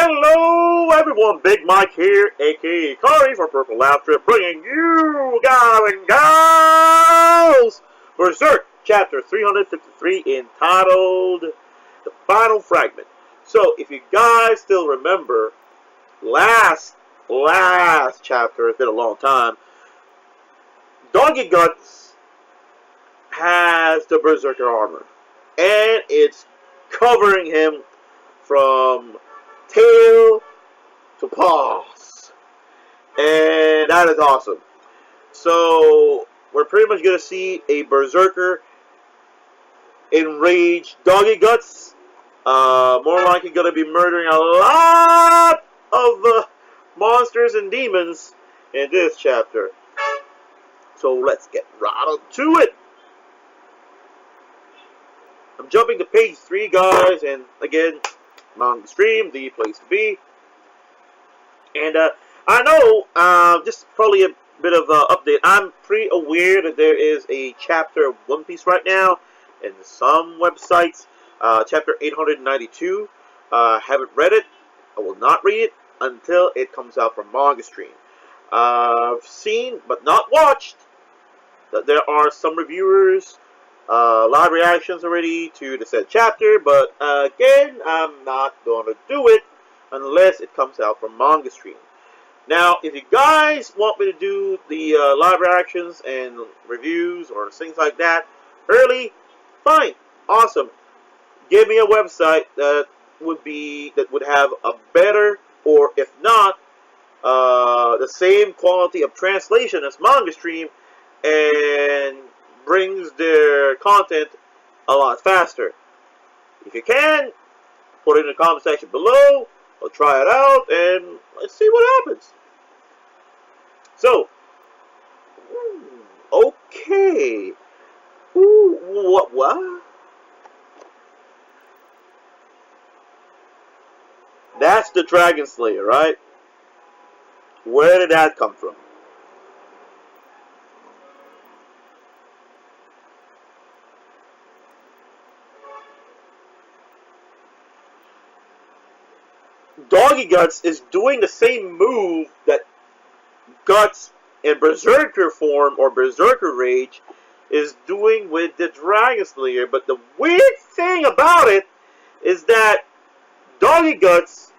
Hello everyone, Big Mike here, aka Kari for Purple Laugh Trip, bringing you guys and gals Berserk, chapter 353, entitled The Final Fragment. So, if you guys still remember, last chapter, it's been a long time, Doggy Guts has the Berserker armor, and it's covering him from tail to paws, and that is awesome. So we're pretty much gonna see a Berserker enraged Doggy Guts, more likely gonna be murdering a lot of monsters and demons in this chapter. So let's get right on to it. I'm jumping to page 3, guys, and again, on the stream, the place to be. And I know, just probably a bit of an update. I'm pretty aware that there is a chapter of One Piece right now in some websites. Chapter 892. Haven't read it. I will not read it until it comes out from Manga Stream. I've seen, but not watched, that there are some reviewers, live reactions already to the said chapter, but again, I'm not going to do it unless it comes out from Manga Stream. Now, if you guys want me to do the live reactions and reviews or things like that early, fine, awesome. Give me a website that would have a better, or if not, the same quality of translation as Manga Stream, and brings their content a lot faster. If you can, put it in the comment section below. I'll try it out and let's see what happens. So, okay. What? That's the Dragon Slayer, right? Where did that come from? Doggy Guts is doing the same move that Guts in Berserker form or Berserker Rage is doing with the Dragon Slayer. But the weird thing about it is that Doggy Guts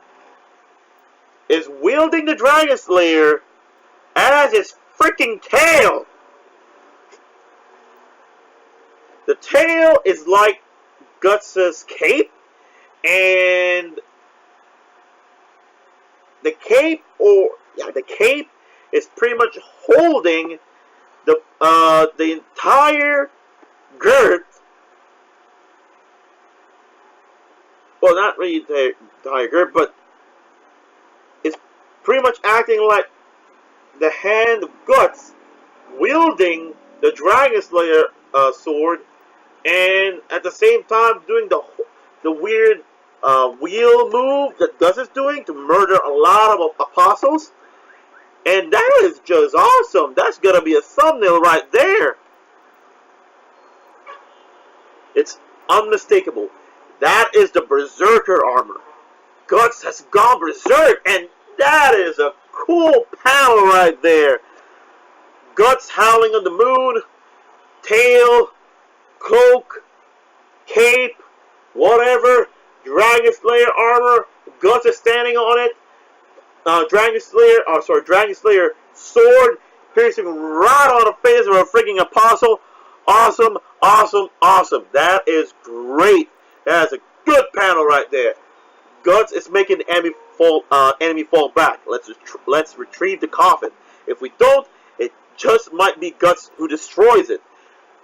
is wielding the Dragon Slayer as his freaking tail. The tail is like Guts' cape, and the cape is pretty much holding the entire girth. Well, not really the entire girth, but it's pretty much acting like the hand of Guts wielding the Dragon Slayer sword, and at the same time doing the weird wheel move that Gus is doing to murder a lot of apostles. And that is just awesome. That's gonna be a thumbnail right there. It's unmistakable. That is the Berserker armor. Guts has gone berserk, and that is a cool panel right there. Guts howling on the moon, tail, cloak, cape, whatever. Dragon Slayer armor, Guts is standing on it. Dragon Slayer sword piercing right on the face of a freaking apostle. Awesome, awesome, awesome. That is great. That is a good panel right there. Guts is making the enemy fall back. Let's retrieve the coffin. If we don't, it just might be Guts who destroys it.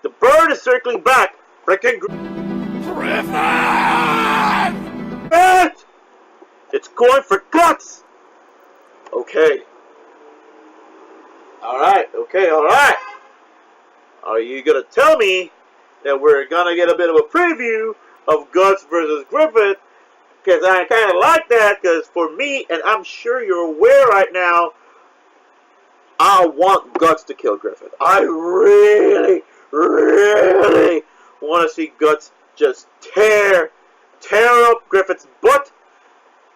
The bird is circling back. Freaking Griffin! It's going for Guts! Okay. Alright. Are you gonna tell me that we're gonna get a bit of a preview of Guts versus Griffin? Because I kind of like that, because for me, and I'm sure you're aware right now, I want Guts to kill Griffin. I really want to see Guts just tear up Griffin's butt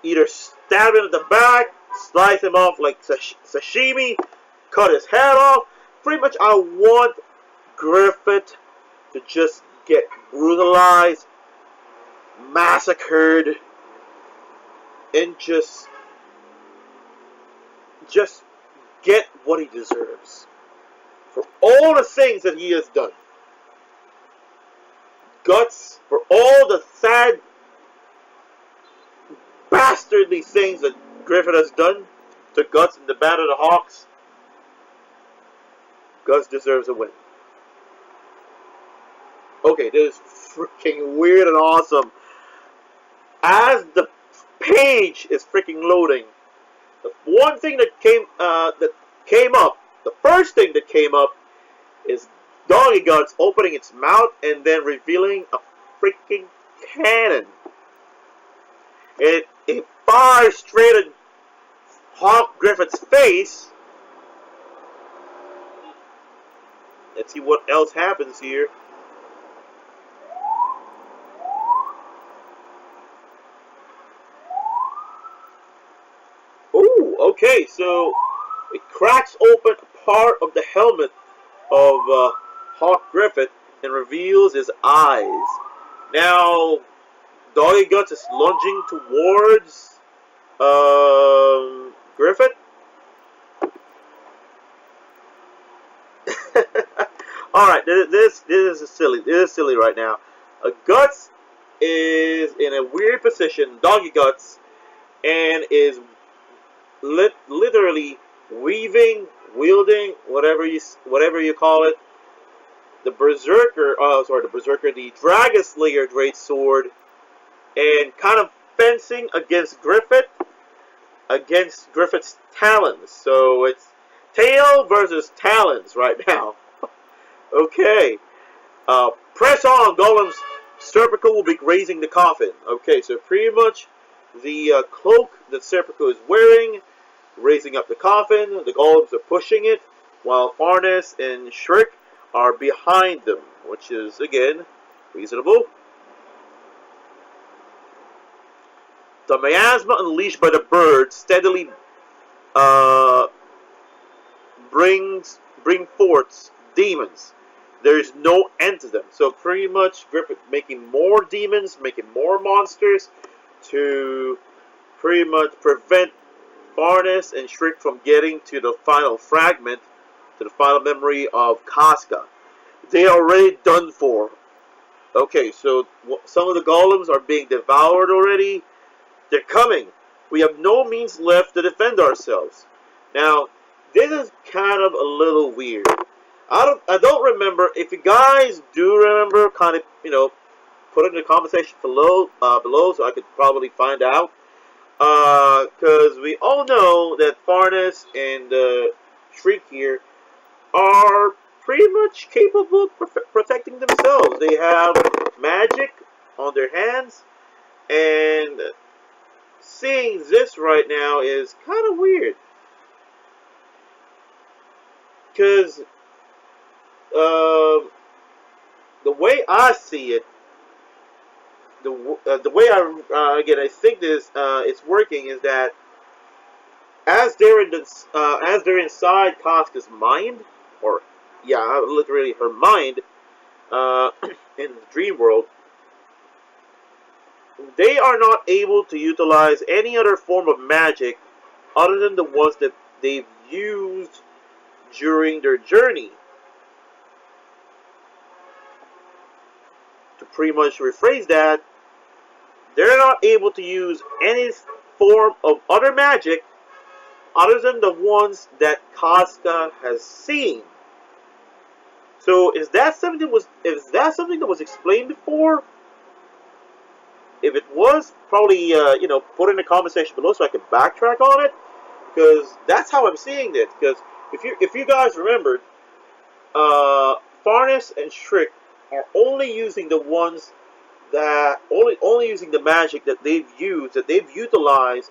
either stab him in the back, slice him off like sashimi, cut his head off. Pretty much, I want Griffith to just get brutalized, massacred, and just get what he deserves for all the things that he has done. Guts, for all the sad, bastardly things that Griffith has done to Guts in the Battle of the Hawks. Guts deserves a win. Okay, this is freaking weird and awesome. As the page is freaking loading, the one thing that came up, the first thing that came up is Doggy Guts opening its mouth and then revealing a freaking cannon. It fires straight at Hawk Griffith's face. Let's see what else happens here. Ooh, okay, so it cracks open part of the helmet of Hawk Griffith and reveals his eyes. Now, Doggy Guts is lunging towards Griffith. Alright, this is silly. This is silly right now. Guts is in a weird position, Doggy Guts, and is literally wielding, whatever you call it, the Dragon Slayer Great Sword, and kind of fencing against Griffith's talons. So it's tail versus talons right now. Okay. Press on, Golem's Serpico will be raising the coffin. Okay, so pretty much the cloak that Serpico is wearing, raising up the coffin. The Golems are pushing it, while Farnes and Shriek are behind them, which is, again, reasonable. The miasma unleashed by the bird steadily bring forth demons. There is no end to them. So pretty much Griffith making more demons, making more monsters to pretty much prevent Farnes and Shriek from getting to the final fragment, to the final memory of Casca. They are already done for. Okay, so some of the golems are being devoured already. They're coming. We have no means left to defend ourselves. Now, this is kind of a little weird. I don't remember. If you guys do remember, kind of, put it in the comment section below so I could probably find out. Because we all know that Farnes and Shriek here are pretty much capable of protecting themselves. They have magic on their hands, and seeing this right now is kind of weird. Because the way I see it, the way I think this it's working is that as they're inside Casca's mind, or literally her mind, in the dream world, they are not able to utilize any other form of magic other than the ones that they've used during their journey. To pretty much rephrase that, they're not able to use any form of other magic other than the ones that Casca has seen. So is that something that was explained before? If it was, probably put in the comment section below so I can backtrack on it, because that's how I'm seeing it. Because if you guys remembered, Farnes and Shriek are only using the ones that only using the magic that they've utilized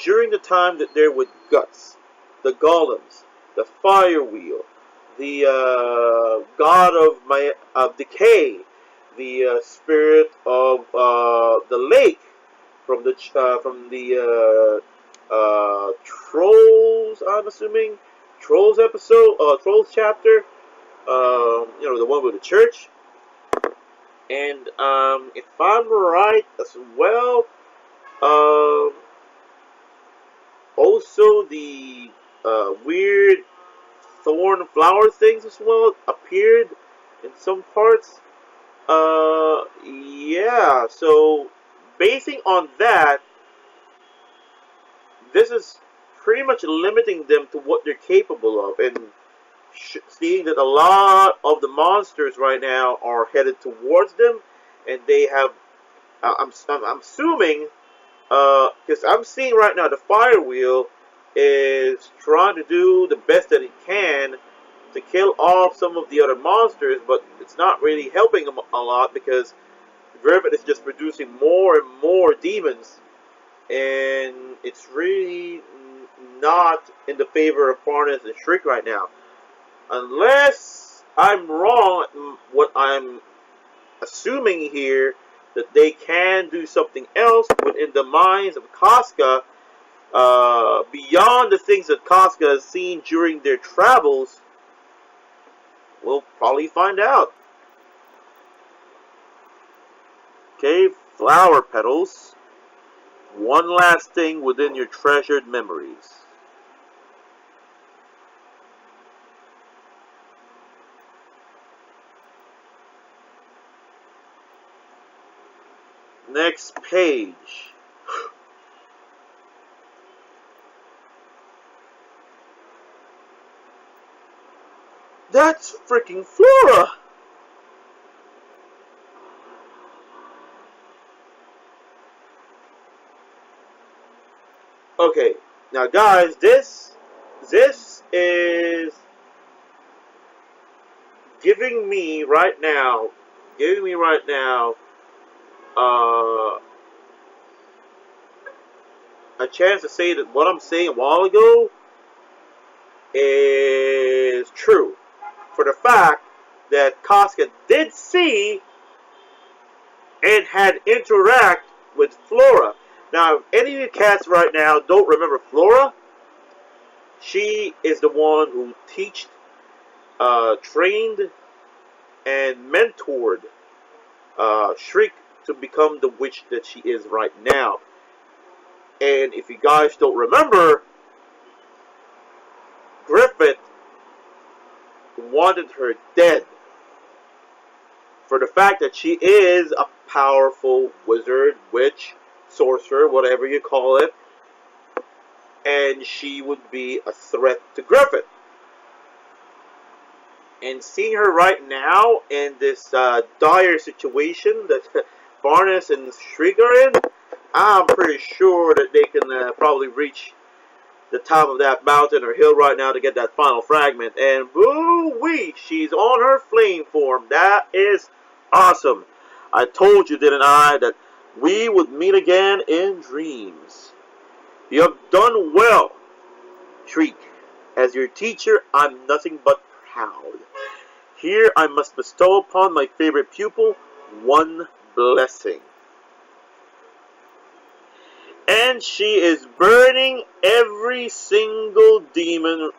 during the time that they're with Guts, the golems, the fire wheel, the god of decay, the spirit of the lake, from the Trolls. I'm assuming Trolls episode, Trolls chapter. The one with the church. And if I'm right as well, um, also the weird thorn flower things as well appeared in some parts. Yeah. So basing on that, this is pretty much limiting them to what they're capable of, and seeing that a lot of the monsters right now are headed towards them, and they have. I'm assuming, because I'm seeing right now the fire wheel is trying to do the best that it can to kill off some of the other monsters, but it's not really helping them a lot because Griffith is just producing more and more demons, and it's really not in the favor of Farnus and Shriek right now. Unless I'm wrong, what I'm assuming here, that they can do something else within the minds of Casca, beyond the things that Casca has seen during their travels. We'll probably find out. Okay, flower petals. One last thing within your treasured memories. Next page. That's freaking Flora! Okay, now guys, this is giving me right now uh, a chance to say that what I'm saying a while ago is true. For the fact that Casca did see and had interact with Flora. Now, if any of you cats right now don't remember Flora, she is the one who trained, and mentored Shriek to become the witch that she is right now. And if you guys don't remember, Griffith wanted her dead for the fact that she is a powerful wizard, witch, sorcerer, whatever you call it, and she would be a threat to Griffith. And seeing her right now in this dire situation that Farnus and Shriek are in, I'm pretty sure that they can probably reach the top of that mountain or hill right now to get that final fragment. And boo-wee, she's on her flame form. That is awesome. I told you, didn't I, that we would meet again in dreams. You have done well, Shriek. As your teacher, I'm nothing but proud. Here I must bestow upon my favorite pupil one blessing. And she is burning every single demon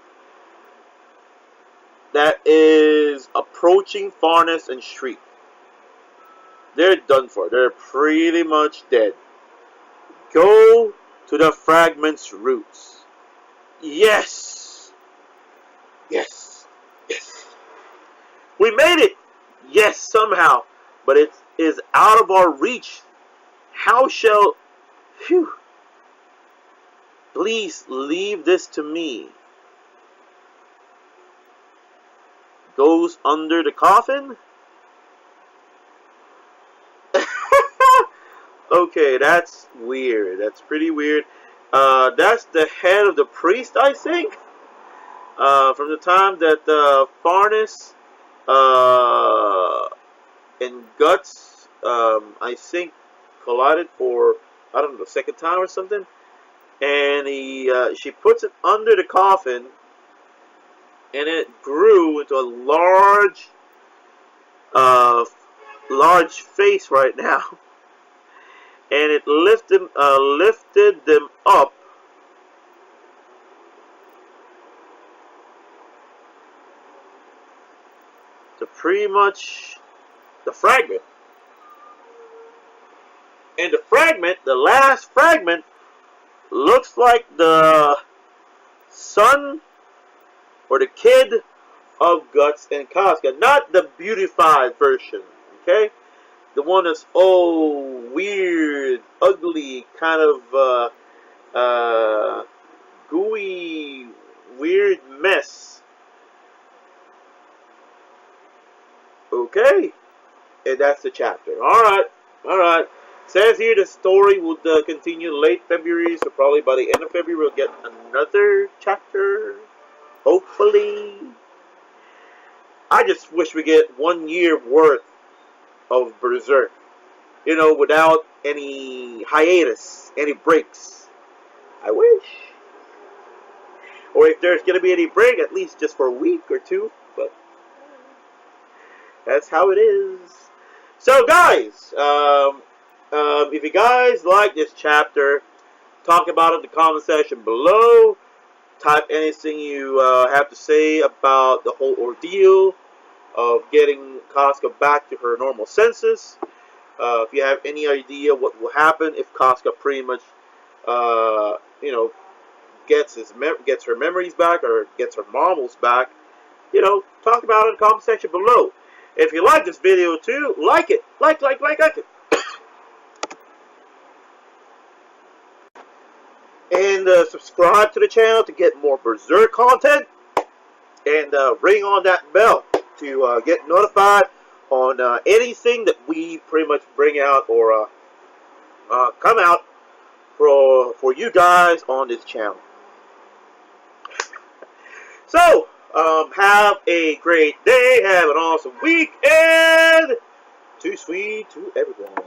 that is approaching Farnus and Shriek. They're done for. They're pretty much dead. Go to the Fragment's roots. Yes! Yes! Yes! We made it! Yes, somehow. But it is out of our reach. How shall... Phew. Please leave this to me. Goes under the coffin? Okay, that's weird. That's pretty weird. That's the head of the priest, I think. From the time that Farnus and Guts, I think, collided for, I don't know, the second time or something. And she puts it under the coffin, and it grew into a large face right now. and it lifted them up to pretty much the fragment. And the fragment, the last fragment, looks like the son or the kid of Guts and Casca. Not the beautified version, okay? The one that's weird, ugly, kind of gooey, weird mess. Okay, and that's the chapter. Alright, alright. Says here the story will continue late February, so probably by the end of February we'll get another chapter. Hopefully. I just wish we get 1 year worth of Berserk. You know, without any hiatus, any breaks. I wish. Or if there's going to be any break, at least just for a week or two. But that's how it is. So guys, if you guys like this chapter, talk about it in the comment section below. Type anything you have to say about the whole ordeal of getting Casca back to her normal senses. If you have any idea what will happen if Casca pretty much, you know, gets her memories back or gets her marbles back, you know, talk about it in the comment section below. If you like this video too, like it. Like it. And subscribe to the channel to get more Berserk content. And ring on that bell to get notified on anything that we pretty much bring out or come out for you guys on this channel. So, have a great day, have an awesome week, and too sweet to everyone.